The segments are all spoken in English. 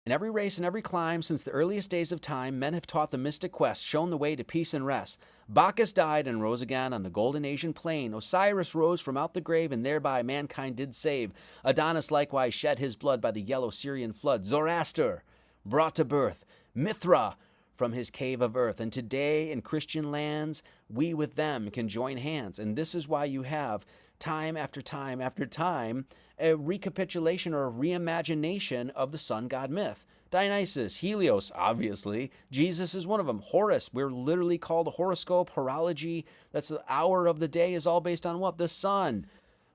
In every race and every clime, since the earliest days of time, men have taught the mystic quest, shown the way to peace and rest. Bacchus died and rose again on the golden Asian plain. Osiris rose from out the grave, and thereby mankind did save. Adonis likewise shed his blood by the yellow Syrian flood. Zoroaster brought to birth Mithra from his cave of earth. And today in Christian lands, we with them can join hands. And this is why you have time after time after time a recapitulation or a reimagination of the sun god myth. Dionysus, Helios, obviously. Jesus is one of them. Horus, we're literally called a horoscope, horology. That's the hour of the day is all based on what? The sun.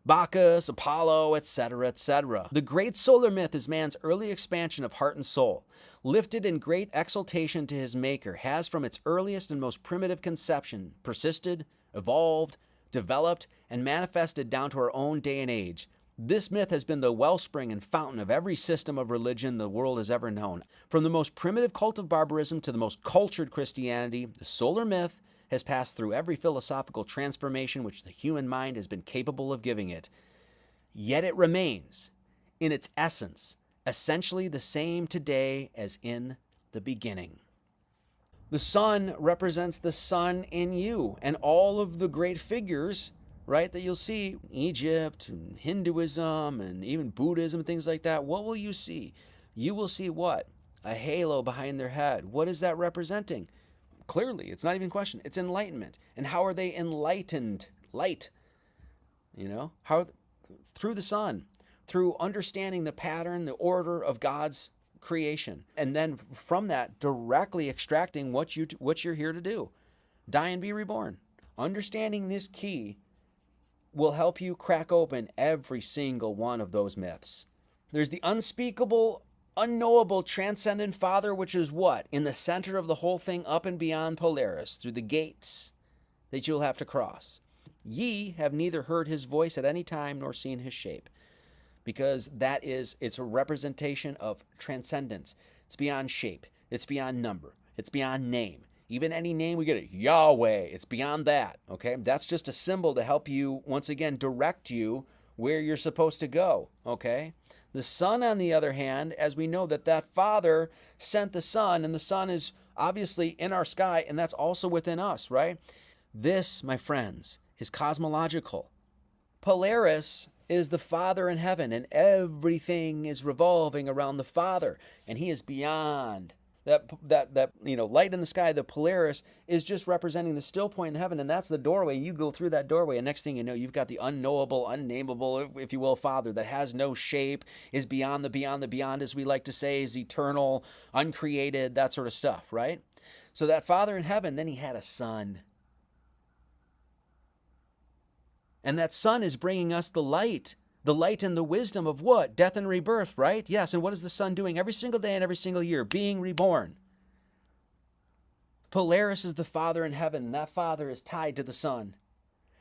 Bacchus, Apollo, etc., etc. The great solar myth is man's early expansion of heart and soul. Lifted in great exaltation to his maker, has from its earliest and most primitive conception persisted, evolved, developed, and manifested down to our own day and age. This myth has been the wellspring and fountain of every system of religion the world has ever known. From the most primitive cult of barbarism to the most cultured Christianity, the solar myth has passed through every philosophical transformation which the human mind has been capable of giving it. Yet it remains, in its essence, essentially the same today as in the beginning. The sun represents the sun in you, and all of the great figures, right, that you'll see, Egypt, and Hinduism, and even Buddhism, and things like that. What will you see? You will see what? A halo behind their head. What is that representing? Clearly, it's not even a question. It's enlightenment. And how are they enlightened? Light. How? Through the sun. Through understanding the pattern, the order of God's creation. And then from that, directly extracting what you're here to do. Die and be reborn. Understanding this key will help you crack open every single one of those myths. There's the unspeakable, unknowable, transcendent Father, which is what? In the center of the whole thing, up and beyond Polaris, through the gates that you'll have to cross. Ye have neither heard his voice at any time nor seen his shape, because it's a representation of transcendence. It's beyond shape. It's beyond number. It's beyond name. Even any name we get it, Yahweh, it's beyond that, okay? That's just a symbol to help you, once again, direct you where you're supposed to go, okay? The sun, on the other hand, as we know that Father sent the sun, and the sun is obviously in our sky, and that's also within us, right? This, my friends, is cosmological. Polaris is the Father in heaven, and everything is revolving around the Father, and he is beyond that light in the sky. The Polaris is just representing the still point in the heaven, and that's the doorway. You go through that doorway, and next thing you know, you've got the unknowable, unnameable, if you will, Father that has no shape, is beyond the beyond the beyond, as we like to say, is eternal, uncreated, that sort of stuff, right? So that Father in heaven, then he had a son. And that son is bringing us the light and the wisdom of what? Death and rebirth, right? Yes, and what is the sun doing every single day and every single year? Being reborn. Polaris is the Father in heaven, and that Father is tied to the sun.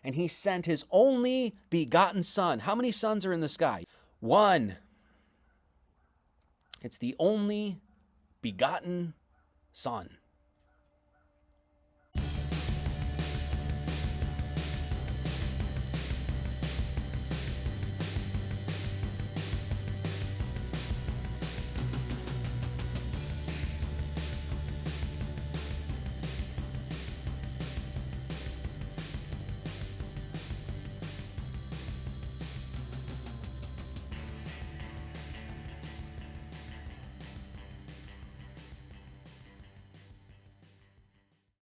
And he sent his only begotten Son. How many suns are in the sky? One. It's the only begotten Son.